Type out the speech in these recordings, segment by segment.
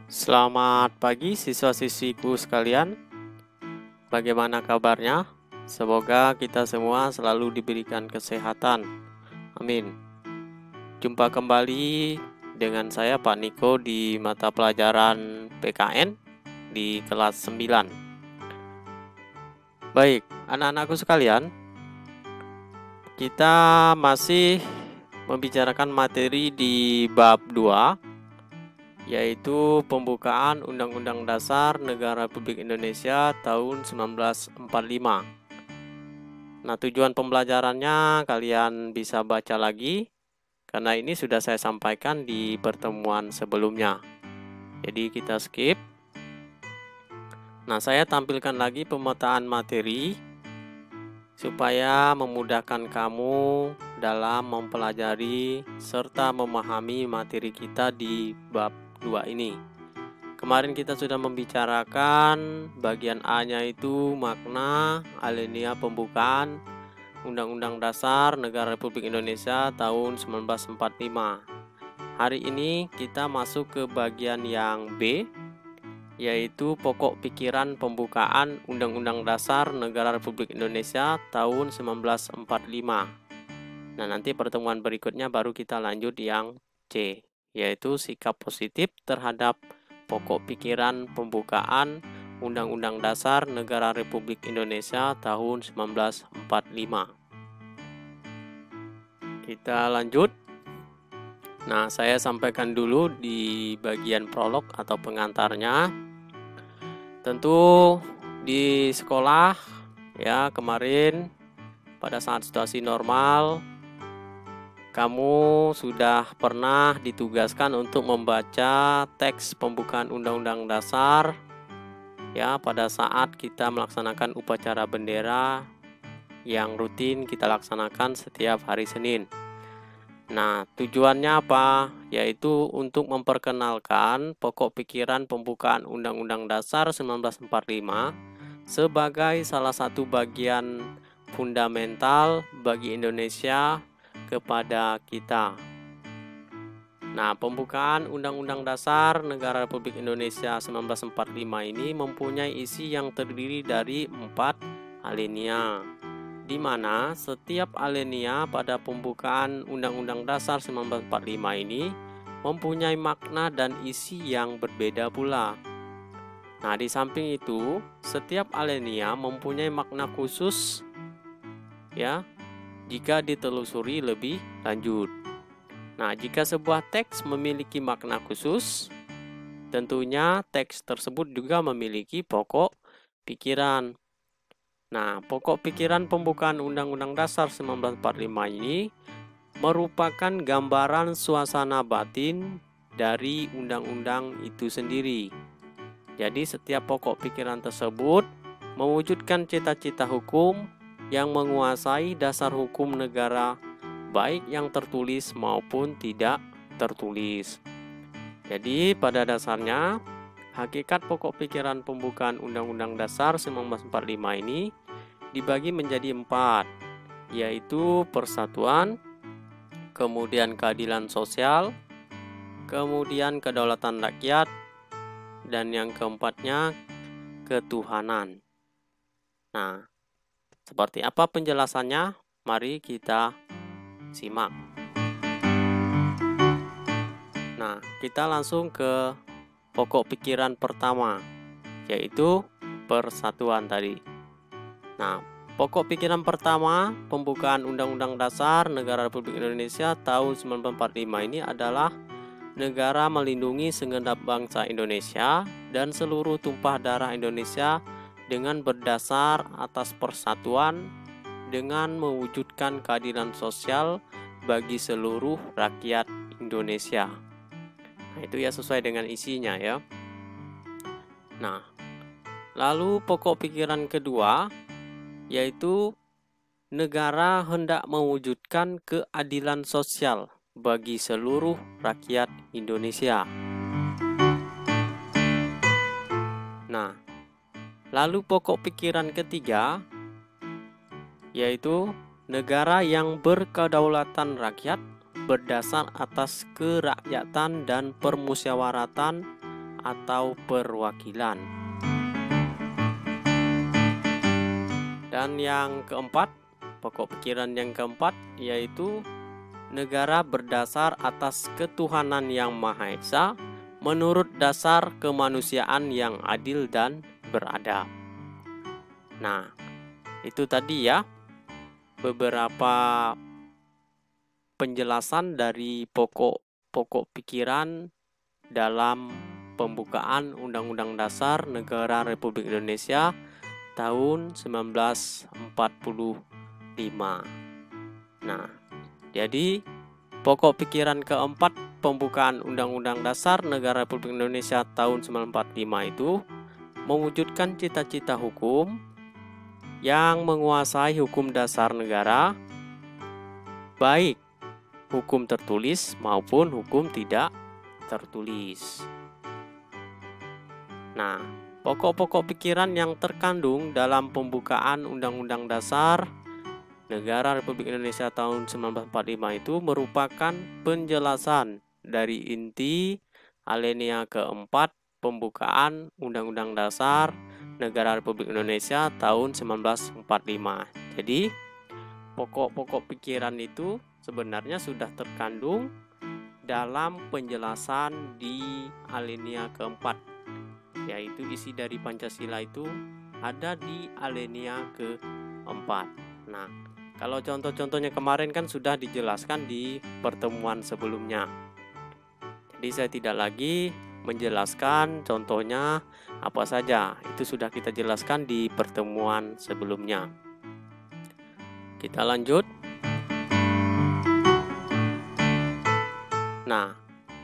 Selamat pagi siswa-siswiku sekalian. Bagaimana kabarnya? Semoga kita semua selalu diberikan kesehatan. Amin. Jumpa kembali dengan saya Pak Niko di mata pelajaran PKN di kelas 9. Baik, anak-anakku sekalian, kita masih membicarakan materi di bab 2, yaitu pembukaan Undang-Undang Dasar Negara Republik Indonesia tahun 1945. Nah, tujuan pembelajarannya kalian bisa baca lagi, karena ini sudah saya sampaikan di pertemuan sebelumnya. Jadi kita skip. Nah, saya tampilkan lagi pemetaan materi, supaya memudahkan kamu dalam mempelajari serta memahami materi kita di bab 2 ini. Kemarin kita sudah membicarakan bagian A-nya itu makna alinea pembukaan Undang-Undang Dasar Negara Republik Indonesia tahun 1945. Hari ini kita masuk ke bagian yang B, yaitu pokok pikiran pembukaan Undang-Undang Dasar Negara Republik Indonesia tahun 1945. Nah, nanti pertemuan berikutnya baru kita lanjut yang C, yaitu sikap positif terhadap pokok pikiran pembukaan Undang-Undang Dasar Negara Republik Indonesia tahun 1945. Kita lanjut. Nah, saya sampaikan dulu di bagian prolog atau pengantarnya. Tentu di sekolah ya, kemarin pada saat situasi normal kamu sudah pernah ditugaskan untuk membaca teks pembukaan Undang-Undang Dasar ya, pada saat kita melaksanakan upacara bendera yang rutin kita laksanakan setiap hari Senin. Nah, tujuannya apa? Yaitu untuk memperkenalkan pokok pikiran pembukaan Undang-Undang Dasar 1945 sebagai salah satu bagian fundamental bagi Indonesia kepada kita. Nah, pembukaan Undang-Undang Dasar Negara Republik Indonesia 1945 ini mempunyai isi yang terdiri dari 4 alinea, di mana setiap alinea pada pembukaan Undang-Undang Dasar 1945 ini mempunyai makna dan isi yang berbeda pula. Nah, di samping itu, setiap alinea mempunyai makna khusus ya, jika ditelusuri lebih lanjut. Nah, jika sebuah teks memiliki makna khusus, tentunya teks tersebut juga memiliki pokok pikiran. Nah, pokok pikiran pembukaan Undang-Undang Dasar 1945 ini merupakan gambaran suasana batin dari undang-undang itu sendiri. Jadi, setiap pokok pikiran tersebut mewujudkan cita-cita hukum yang menguasai dasar hukum negara, baik yang tertulis maupun tidak tertulis. Jadi, pada dasarnya, hakikat pokok pikiran pembukaan Undang-Undang Dasar 1945 ini dibagi menjadi 4, yaitu persatuan, kemudian keadilan sosial, kemudian kedaulatan rakyat, dan yang keempatnya ketuhanan. Nah, seperti apa penjelasannya? Mari kita simak. Nah, kita langsung ke pokok pikiran pertama, yaitu persatuan tadi. Nah, pokok pikiran pertama pembukaan Undang-Undang Dasar Negara Republik Indonesia tahun 1945 ini adalah negara melindungi segenap bangsa Indonesia dan seluruh tumpah darah Indonesia dengan berdasar atas persatuan dengan mewujudkan keadilan sosial bagi seluruh rakyat Indonesia. Nah, itu ya sesuai dengan isinya ya. Nah, lalu pokok pikiran kedua yaitu negara hendak mewujudkan keadilan sosial bagi seluruh rakyat Indonesia. Nah, lalu pokok pikiran ketiga yaitu negara yang berkedaulatan rakyat berdasar atas kerakyatan dan permusyawaratan atau perwakilan. Dan yang keempat, pokok pikiran yang keempat yaitu negara berdasar atas ketuhanan yang Maha Esa menurut dasar kemanusiaan yang adil dan beradab. Nah, itu tadi ya beberapa penjelasan dari pokok pikiran dalam pembukaan Undang-Undang Dasar Negara Republik Indonesia tahun 1945. Nah, jadi pokok pikiran keempat pembukaan Undang-Undang Dasar Negara Republik Indonesia tahun 1945 itu mewujudkan cita-cita hukum yang menguasai hukum dasar negara, baik hukum tertulis maupun hukum tidak tertulis. Nah, pokok-pokok pikiran yang terkandung dalam pembukaan Undang-Undang Dasar Negara Republik Indonesia tahun 1945 itu merupakan penjelasan dari inti alinea keempat pembukaan Undang-Undang Dasar Negara Republik Indonesia tahun 1945. Jadi, pokok-pokok pikiran itu sebenarnya sudah terkandung dalam penjelasan di alinea keempat, yaitu isi dari Pancasila itu ada di alinea keempat. Nah, kalau contoh-contohnya kemarin kan sudah dijelaskan di pertemuan sebelumnya. Jadi saya tidak lagi menjelaskan contohnya apa saja. Itu sudah kita jelaskan di pertemuan sebelumnya. Kita lanjut. Nah,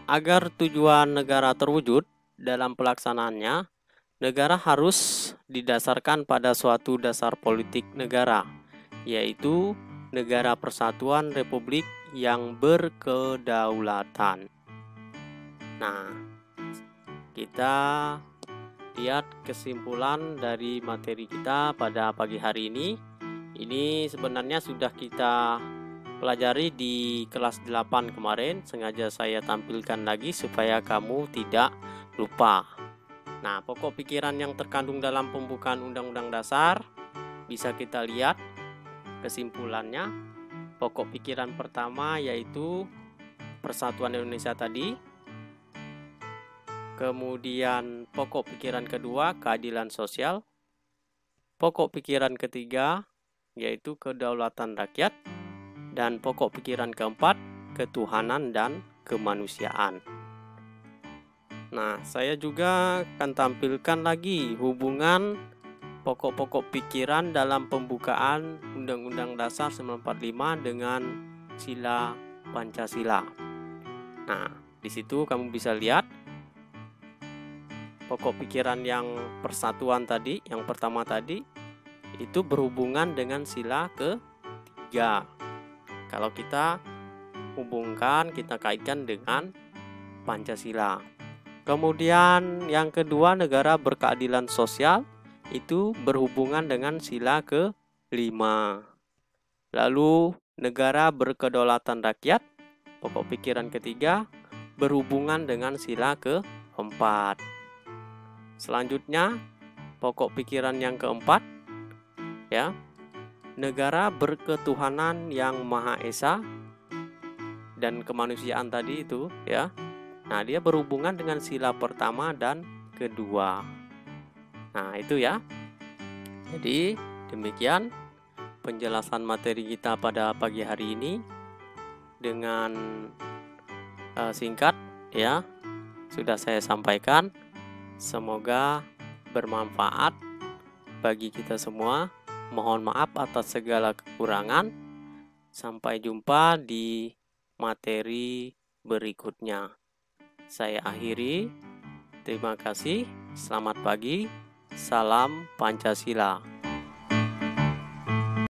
agar tujuan negara terwujud dalam pelaksanaannya, negara harus didasarkan pada suatu dasar politik negara, yaitu negara persatuan republik yang berkedaulatan. Nah, kita lihat kesimpulan dari materi kita pada pagi hari ini. Ini sebenarnya sudah kita pelajari di kelas 8 kemarin. Sengaja saya tampilkan lagi supaya kamu tidak lupa. Nah, pokok pikiran yang terkandung dalam pembukaan Undang-Undang Dasar bisa kita lihat kesimpulannya. Pokok pikiran pertama yaitu Persatuan Indonesia tadi. Kemudian pokok pikiran kedua keadilan sosial. Pokok pikiran ketiga yaitu kedaulatan rakyat. Dan pokok pikiran keempat ketuhanan dan kemanusiaan. Nah, saya juga akan tampilkan lagi hubungan pokok-pokok pikiran dalam pembukaan Undang-Undang Dasar 1945 dengan sila Pancasila. Nah, di situ kamu bisa lihat pokok pikiran yang persatuan tadi, yang pertama tadi, itu berhubungan dengan sila ketiga. Kalau kita hubungkan, kita kaitkan dengan Pancasila. Kemudian yang kedua, negara berkeadilan sosial, itu berhubungan dengan sila kelima. Lalu negara berkedaulatan rakyat, pokok pikiran ketiga, berhubungan dengan sila keempat. Selanjutnya, pokok pikiran yang keempat, ya, negara berketuhanan yang Maha Esa dan kemanusiaan tadi itu, ya. Nah, dia berhubungan dengan sila pertama dan kedua. Nah, itu ya. Jadi, demikian penjelasan materi kita pada pagi hari ini dengan singkat, ya. Sudah saya sampaikan. Semoga bermanfaat bagi kita semua. Mohon maaf atas segala kekurangan. Sampai jumpa di materi berikutnya. Saya akhiri. Terima kasih. Selamat pagi. Salam Pancasila.